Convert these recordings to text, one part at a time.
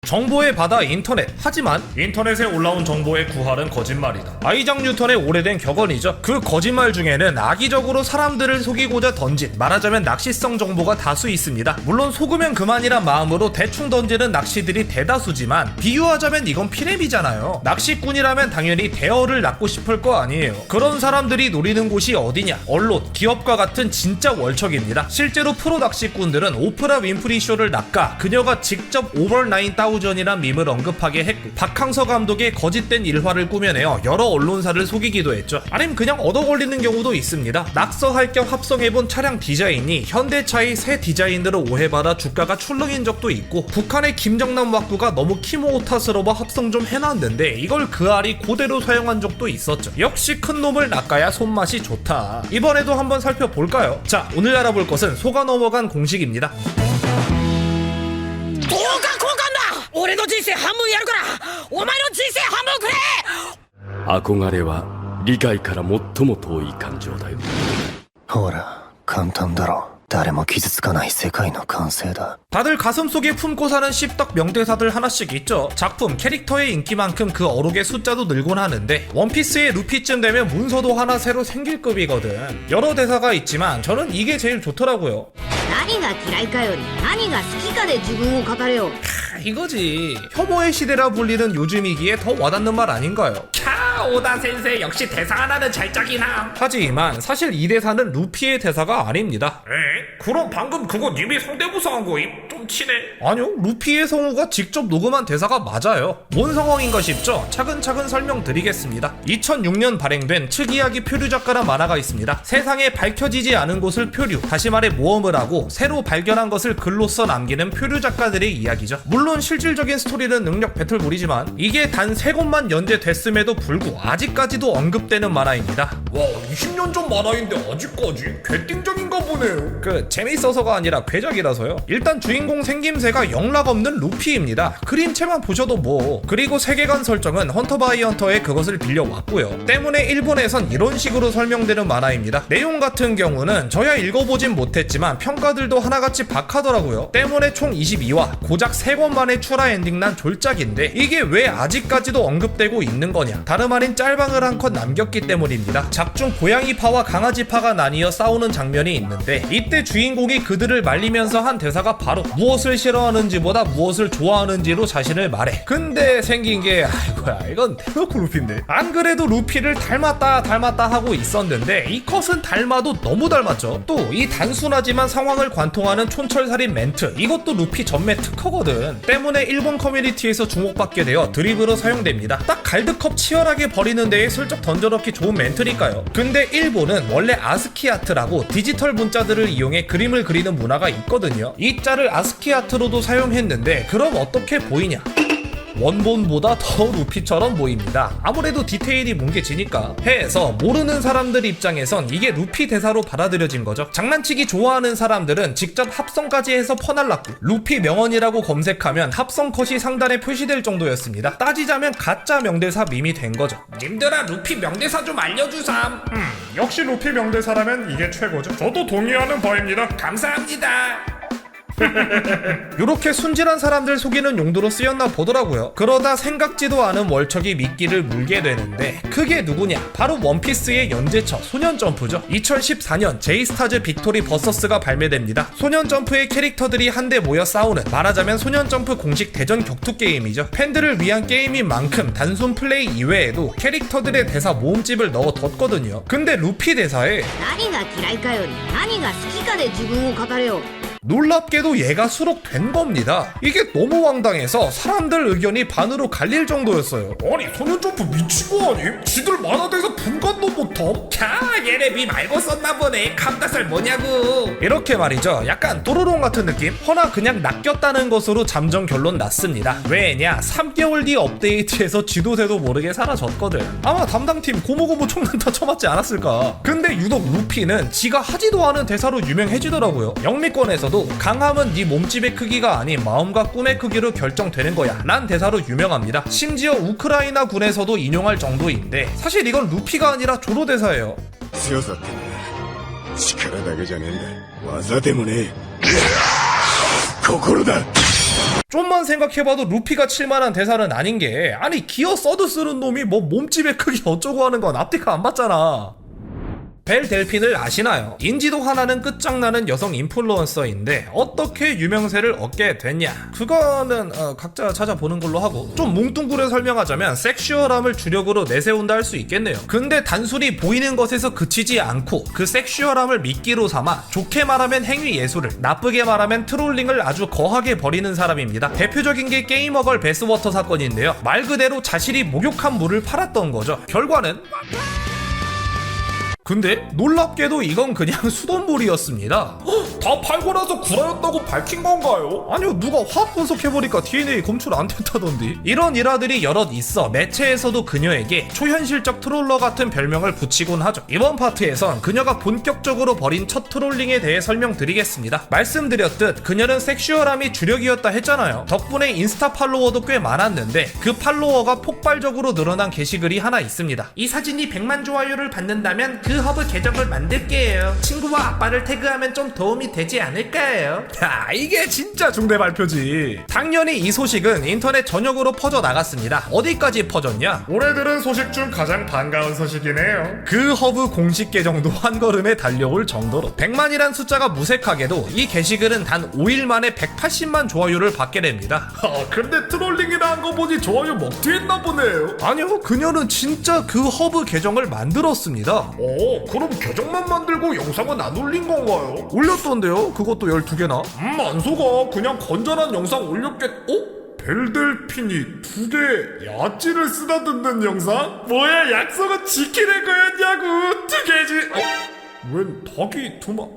정보의 바다 인터넷. 하지만 인터넷에 올라온 정보의 구할은 거짓말이다. 아이작 뉴턴의 오래된 격언이죠. 그 거짓말 중에는 악의적으로 사람들을 속이고자 던진, 말하자면 낚시성 정보가 다수 있습니다. 물론 속으면 그만이란 마음으로 대충 던지는 낚시들이 대다수지만 비유하자면 이건 피레미잖아요. 낚시꾼이라면 당연히 대어를 낚고 싶을 거 아니에요. 그런 사람들이 노리는 곳이 어디냐? 언론, 기업과 같은 진짜 월척입니다. 실제로 프로 낚시꾼들은 오프라 윈프리 쇼를 낚아 그녀가 직접 오버 9000이란 밈을 언급하게 했고, 박항서 감독의 거짓된 일화를 꾸며내어 여러 언론사를 속이기도 했죠. 아님 그냥 얻어 걸리는 경우도 있습니다. 낙서할 겸 합성해본 차량 디자인이 현대차의 새 디자인으로 오해받아 주가가 출렁인 적도 있고, 북한의 김정남 왁구가 너무 키모오타스러워 합성 좀 해놨는데 이걸 그 알이 그대로 사용한 적도 있었죠. 역시 큰 놈을 낚아야 손맛이 좋다. 이번에도 한번 살펴볼까요? 자, 오늘 알아볼 것은 속아 넘어간 공식입니다. 俺の人生半分やるからお前の人生半分くれ。憧れは理解から最も遠い感情だよ。ほら簡単だろ。誰も傷つかない世界の完成だ。 다들 가슴속에 품고 사는 씹덕 명대사들 하나씩 있죠. 작품, 캐릭터의 인기만큼 그 어록의 숫자도 늘곤 하는데 원피스의 루피쯤 되면 문서도 하나 새로 생길 급이거든. 여러 대사가 있지만 저는 이게 제일 좋더라고요. 何が嫌いかより何が好きかで自分を語れよ。 이거지. 혐오의 시대라 불리는 요즘이기에 더 와닿는 말 아닌가요? 캬, 오다 센세 역시 대사 하나는 잘 짜긴 함. 하지만 사실 이 대사는 루피의 대사가 아닙니다. 에? 그럼 방금 그거 님이 성대모사한 거임? 좀 치네. 아니요, 루피의 성우가 직접 녹음한 대사가 맞아요. 뭔 상황인가 싶죠? 차근차근 설명드리겠습니다. 2006년 발행된 특이하기 표류 작가란 만화가 있습니다. 세상에 밝혀지지 않은 곳을 표류, 다시 말해 모험을 하고 새로 발견한 것을 글로써 남기는 표류 작가들의 이야기죠. 물론 실질적인 스토리는 능력 배틀물이지만 이게 단 3권만 연재됐음에도 불구 아직까지도 언급되는 만화입니다. 와, 20년 전 만화인데 아직까지? 괴띵적인가 보네요. 재밌어서가 아니라 괴작이라서요. 일단 주인공 생김새가 영락없는 루피입니다. 그림체만 보셔도 뭐. 그리고 세계관 설정은 헌터 바이 헌터에 그것을 빌려왔고요. 때문에 일본에선 이런 식으로 설명되는 만화입니다. 내용 같은 경우는 저야 읽어보진 못했지만 평가들도 하나같이 박하더라고요. 때문에 총 22화, 고작 3권 만에 출하 엔딩난 졸작인데 이게 왜 아직까지도 언급되고 있는 거냐? 다름 아닌 짤방을 한 컷 남겼기 때문입니다. 작중 고양이파와 강아지파가 나뉘어 싸우는 장면이 있는데 이때 주인공이 그들을 말리면서 한 대사가 바로 무엇을 싫어하는지보다 무엇을 좋아하는지로 자신을 말해. 근데 생긴 게 아이고야, 이건 대놓고 루피인데. 안 그래도 루피를 닮았다 하고 있었는데 이 컷은 닮아도 너무 닮았죠. 또 이 단순하지만 상황을 관통하는 촌철살인 멘트, 이것도 루피 전매 특허거든. 때문에 일본 커뮤니티에서 주목받게 되어 드립으로 사용됩니다. 딱 갈드컵 치열하게 버리는 데에 슬쩍 던져넣기 좋은 멘트니까요. 근데 일본은 원래 아스키 아트라고 디지털 문자들을 이용해 그림을 그리는 문화가 있거든요. 이 자를 아스키 아트로도 사용했는데 그럼 어떻게 보이냐? 원본보다 더 루피처럼 보입니다. 아무래도 디테일이 뭉개지니까 해서 모르는 사람들 입장에선 이게 루피 대사로 받아들여진 거죠. 장난치기 좋아하는 사람들은 직접 합성까지 해서 퍼날랐고, 루피 명언이라고 검색하면 합성 컷이 상단에 표시될 정도였습니다. 따지자면 가짜 명대사 밈이 된 거죠. 님들아, 루피 명대사 좀 알려주삼. 역시 루피 명대사라면 이게 최고죠. 저도 동의하는 바입니다. 감사합니다. 요렇게 순진한 사람들 속이는 용도로 쓰였나 보더라고요. 그러다 생각지도 않은 월척이 미끼를 물게 되는데 그게 누구냐? 바로 원피스의 연재처 소년점프죠. 2014년 제이스타즈 빅토리 버서스가 발매됩니다. 소년점프의 캐릭터들이 한데 모여 싸우는, 말하자면 소년점프 공식 대전 격투 게임이죠. 팬들을 위한 게임인 만큼 단순 플레이 이외에도 캐릭터들의 대사 모음집을 넣어뒀거든요. 근데 루피 대사에 何が嫌いかより何が好きかで自分を語れよ。 놀랍게도 얘가 수록된 겁니다. 이게 너무 황당해서 사람들 의견이 반으로 갈릴 정도였어요. 아니, 소년점프 미친 거 아님? 지들 만화대에서 분간도 못함? 캬, 얘네 미 말고 썼나 보네. 감다살 뭐냐고. 이렇게 말이죠. 약간 또로롱 같은 느낌? 허나 그냥 낚였다는 것으로 잠정 결론 났습니다. 왜냐? 3개월 뒤 업데이트에서 지도새도 모르게 사라졌거든. 아마 담당팀 고모고모 총난타 쳐맞지 않았을까. 근데 유독 루피는 지가 하지도 않은 대사로 유명해지더라고요. 영미권에서도 강함은 네 몸집의 크기가 아닌 마음과 꿈의 크기로 결정되는 거야 란 대사로 유명합니다. 심지어 우크라이나 군에서도 인용할 정도인데 사실 이건 루피가 아니라 조로 대사예요. 強さってのは力だけじゃねえんだ。技でもねえ。心だ。 좀만 생각해봐도 루피가 칠만한 대사는 아닌 게, 아니 기어 서드 쓰는 놈이 뭐 몸집의 크기 어쩌고 하는 건 앞뒤가 안 맞잖아. 벨 델핀을 아시나요? 인지도 하나는 끝장나는 여성 인플루언서인데 어떻게 유명세를 얻게 됐냐? 그거는 각자 찾아보는 걸로 하고, 좀 뭉뚱그려 설명하자면 섹슈얼함을 주력으로 내세운다 할 수 있겠네요. 근데 단순히 보이는 것에서 그치지 않고 그 섹슈얼함을 미끼로 삼아 좋게 말하면 행위 예술을, 나쁘게 말하면 트롤링을 아주 거하게 벌이는 사람입니다. 대표적인 게 게이머걸 베스워터 사건인데요. 말 그대로 자신이 목욕한 물을 팔았던 거죠. 결과는 근데 놀랍게도 이건 그냥 수돗물이었습니다. 다 팔고 나서 구라였다고 밝힌 건가요? 아니요, 누가 화학 분석해보니까 DNA 검출 안 됐다던데. 이런 일화들이 여럿 있어 매체에서도 그녀에게 초현실적 트롤러 같은 별명을 붙이곤 하죠. 이번 파트에선 그녀가 본격적으로 벌인 첫 트롤링에 대해 설명드리겠습니다. 말씀드렸듯 그녀는 섹슈얼함이 주력이었다 했잖아요. 덕분에 인스타 팔로워도 꽤 많았는데 그 팔로워가 폭발적으로 늘어난 게시글이 하나 있습니다. 이 사진이 100만 좋아요를 받는다면 그 허브 계정을 만들게요. 친구와 아빠를 태그하면 좀 도움이 되지 않을까요? 야, 이게 진짜 중대 발표지. 당연히 이 소식은 인터넷 전역으로 퍼져 나갔습니다. 어디까지 퍼졌냐? 올해 들은 소식 중 가장 반가운 소식이네요. 그 허브 공식 계정도 한 걸음에 달려올 정도로 100만이란 숫자가 무색하게도 이 게시글은 단 5일 만에 180만 좋아요를 받게 됩니다. 근데 트롤링이라 한 거 보니 좋아요 먹튀했나 보네요. 아니요, 그녀는 진짜 그 허브 계정을 만들었습니다. 그럼 계정만 만들고 영상은 안 올린 건가요? 올렸던데요? 그것도 12개나? 안소가 그냥 건전한 영상 올렸겠... 벨델핀이 2개 야찌를 쓰다듬는 영상? 뭐야, 약속은 지키는 거였냐고. 2개지. 웬 닭이 2마...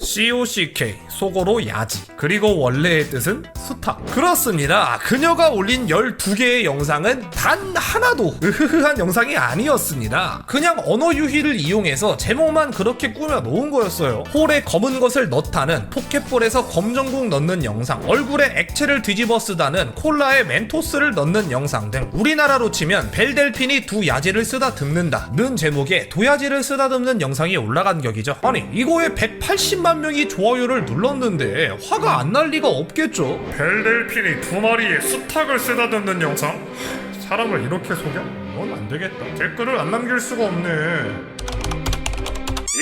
COCK, 속어로 야지, 그리고 원래의 뜻은 수탉. 그렇습니다. 그녀가 올린 12개의 영상은 단 하나도 으흐흐한 영상이 아니었습니다. 그냥 언어 유희를 이용해서 제목만 그렇게 꾸며 놓은 거였어요. 홀에 검은 것을 넣다는 포켓볼에서 검정국 넣는 영상, 얼굴에 액체를 뒤집어 쓰다는 콜라에 멘토스를 넣는 영상 등, 우리나라로 치면 벨델핀이 2야지를 쓰다듬는다는 제목에 도야지를 쓰다듬는 영상이 올라간 격이죠. 아니, 이거에 180만 명이 좋아요를 눌렀는데 화가 안 날 리가 없겠죠. 벨델핀이 2마리의 수탉을 쓰다듬는 영상? 사람을 이렇게 속여? 넌 안 되겠다. 댓글을 안 남길 수가 없네.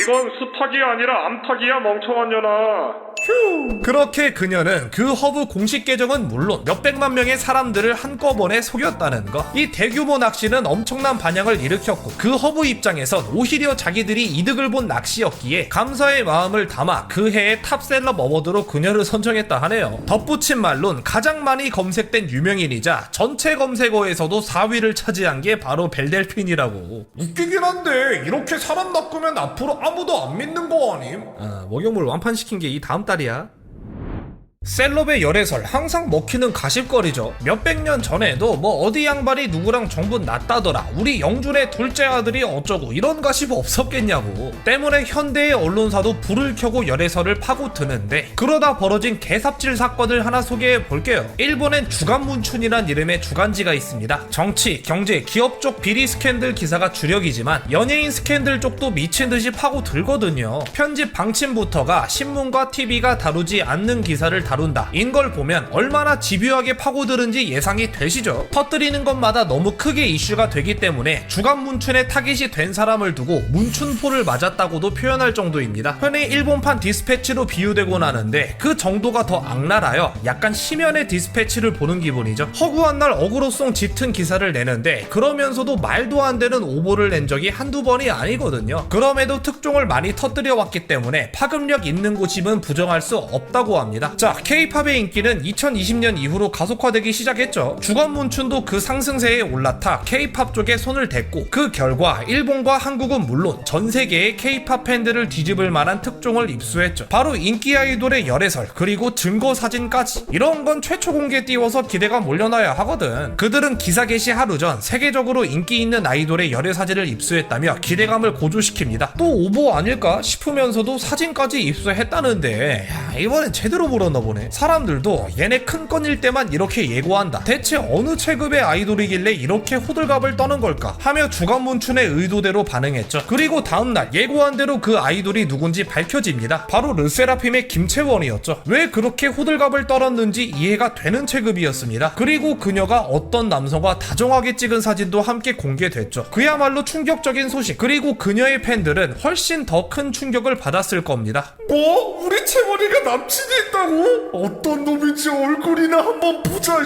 이건 수탉이 아니라 암탉이야, 멍청한 년아. 휴. 그렇게 그녀는 그 허브 공식 계정은 물론 몇백만 명의 사람들을 한꺼번에 속였다는 거. 이 대규모 낚시는 엄청난 반향을 일으켰고, 그 허브 입장에선 오히려 자기들이 이득을 본 낚시였기에 감사의 마음을 담아 그 해의 탑셀럽 어워드로 그녀를 선정했다 하네요. 덧붙인 말론 가장 많이 검색된 유명인이자 전체 검색어에서도 4위를 차지한 게 바로 벨델핀이라고. 웃기긴 한데 이렇게 사람 낚으면 앞으로 아무도 안 믿는 거 아님? 목욕물 완판시킨 게 이 다음 달이야. 셀럽의 열애설 항상 먹히는 가십거리죠. 몇백 년 전에도 뭐 어디 양반이 누구랑 정부 났다더라, 우리 영준의 둘째 아들이 어쩌고, 이런 가십 없었겠냐고. 때문에 현대의 언론사도 불을 켜고 열애설을 파고드는데, 그러다 벌어진 개삽질 사건을 하나 소개해 볼게요. 일본엔 주간문춘이란 이름의 주간지가 있습니다. 정치, 경제, 기업 쪽 비리 스캔들 기사가 주력이지만 연예인 스캔들 쪽도 미친듯이 파고들거든요. 편집 방침부터가 신문과 TV가 다루지 않는 기사를 다룬다 인걸 보면 얼마나 집요하게 파고드는지 예상이 되시죠? 터뜨리는 것마다 너무 크게 이슈가 되기 때문에 주간문춘에 타깃이 된 사람을 두고 문춘포를 맞았다고도 표현할 정도입니다. 흔히 일본판 디스패치로 비유되곤 하는데 그 정도가 더 악랄하여 약간 심연의 디스패치를 보는 기분이죠. 허구한 날 어그로송 짙은 기사를 내는데 그러면서도 말도 안 되는 오보를 낸 적이 한두 번이 아니거든요. 그럼에도 특종을 많이 터뜨려 왔기 때문에 파급력 있는 곳임은 부정할 수 없다고 합니다. 자, K-팝의 인기는 2020년 이후로 가속화되기 시작했죠. 주간문춘도 그 상승세에 올라타 K-팝 쪽에 손을 댔고, 그 결과 일본과 한국은 물론 전 세계의 K-팝 팬들을 뒤집을 만한 특종을 입수했죠. 바로 인기 아이돌의 열애설, 그리고 증거 사진까지. 이런 건 최초 공개 띄워서 기대가 몰려나야 하거든. 그들은 기사 게시 하루 전 세계적으로 인기 있는 아이돌의 열애 사진을 입수했다며 기대감을 고조시킵니다. 또 오보 아닐까 싶으면서도 사진까지 입수했다는데, 이번엔 제대로 물었나 보네. 보네. 사람들도 얘네 큰 건일 때만 이렇게 예고한다. 대체 어느 체급의 아이돌이길래 이렇게 호들갑을 떠는 걸까 하며 주간문춘의 의도대로 반응했죠. 그리고 다음날 예고한 대로 그 아이돌이 누군지 밝혀집니다. 바로 르세라핌의 김채원이었죠. 왜 그렇게 호들갑을 떨었는지 이해가 되는 체급이었습니다. 그리고 그녀가 어떤 남성과 다정하게 찍은 사진도 함께 공개됐죠. 그야말로 충격적인 소식. 그리고 그녀의 팬들은 훨씬 더 큰 충격을 받았을 겁니다. 뭐? 우리 채원이가 남친이 있다고? 어떤 놈인지 얼굴이나 한번 보자.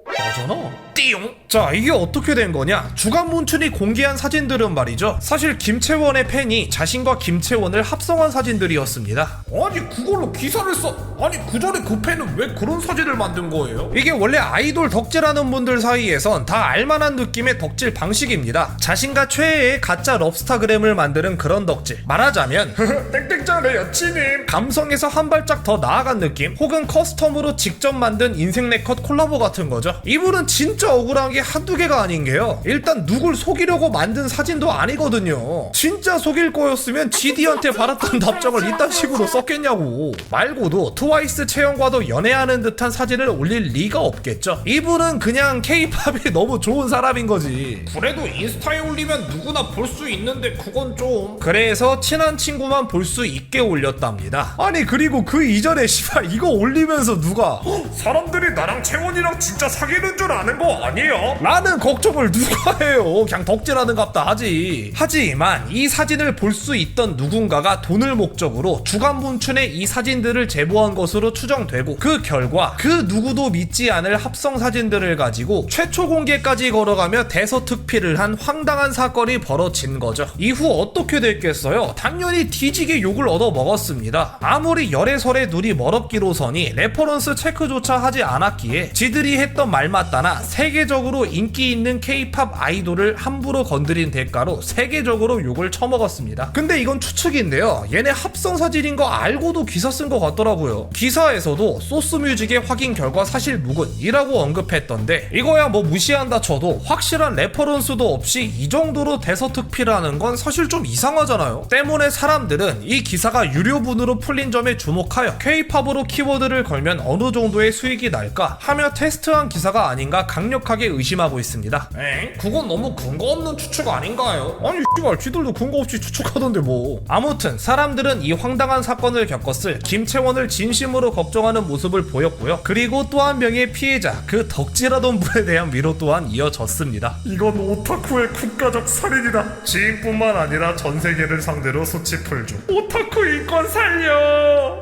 맞잖아. 띠용. 자, 이게 어떻게 된 거냐? 주간문춘이 공개한 사진들은 말이죠, 사실 김채원의 팬이 자신과 김채원을 합성한 사진들이었습니다. 아니 그걸로 기사를 써. 아니 그 전에 그 팬은 왜 그런 사진을 만든 거예요? 이게 원래 아이돌 덕질하는 분들 사이에선 다 알만한 느낌의 덕질 방식입니다. 자신과 최애의 가짜 럽스타그램을 만드는 그런 덕질. 말하자면 땡땡짱의 여친님. 감성에서 한 발짝 더 나아간 느낌, 혹은 커스텀으로 직접 만든 인생 네컷 콜라보 같은 거죠. 이분은 진짜 억울한 게 한두 개가 아닌 게요, 일단 누굴 속이려고 만든 사진도 아니거든요. 진짜 속일 거였으면 GD한테 받았던 답장을 이딴 식으로 썼겠냐고. 말고도 트와이스 채영과도 연애하는 듯한 사진을 올릴 리가 없겠죠. 이분은 그냥 K-팝이 너무 좋은 사람인 거지. 그래도 인스타에 올리면 누구나 볼 수 있는데 그건 좀. 그래서 친한 친구만 볼 수 있게 올렸답니다. 아니 그리고 그 이전에 씨발 이거 올리면서 누가 사람들이 나랑 채원이랑 진짜 사귀는 줄 아는 거 아니에요? 라는 걱정을 누가 해요. 그냥 덕질하는 갑다 하지. 하지만 이 사진을 볼 수 있던 누군가가 돈을 목적으로 주간문춘에 이 사진들을 제보한 것으로 추정되고, 그 결과 그 누구도 믿지 않을 합성 사진들을 가지고 최초 공개까지 걸어가며 대서특필을 한 황당한 사건이 벌어진 거죠. 이후 어떻게 됐겠어요? 당연히 뒤지게 욕을 얻어먹었습니다. 아무리 열애설에 눈이 멀었기로서니 레퍼런스 체크조차 하지 않았기에 지들이 했던 말 맞다나 세계적으로 인기 있는 K-팝 아이돌을 함부로 건드린 대가로 세계적으로 욕을 처먹었습니다. 근데 이건 추측인데요, 얘네 합성 사진인 거 알고도 기사 쓴 것 같더라고요. 기사에서도 소스뮤직의 확인 결과 사실 무근이라고 언급했던데, 이거야 뭐 무시한다 쳐도 확실한 레퍼런스도 없이 이 정도로 대서특필하는 건 사실 좀 이상하잖아요. 때문에 사람들은 이 기사가 유료분으로 풀린 점에 주목하여 K-팝으로 키워드를 걸면 어느 정도의 수익이 날까 하며 테스트한 기사가 아닌가 강력하게 의심하고 있습니다. 그건 너무 근거 없는 추측 아닌가요? 아니 씨발 쥐들도 근거 없이 추측하던데 뭐. 아무튼 사람들은 이 황당한 사건을 겪었을 김채원을 진심으로 걱정하는 모습을 보였고요. 그리고 또 한 명의 피해자, 그 덕질하던 분에 대한 위로 또한 이어졌습니다. 이건 오타쿠의 국가적 살인이다. 지인뿐만 아니라 전 세계를 상대로 수치 풀 중. 오타쿠 인권 살려.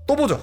또 보죠.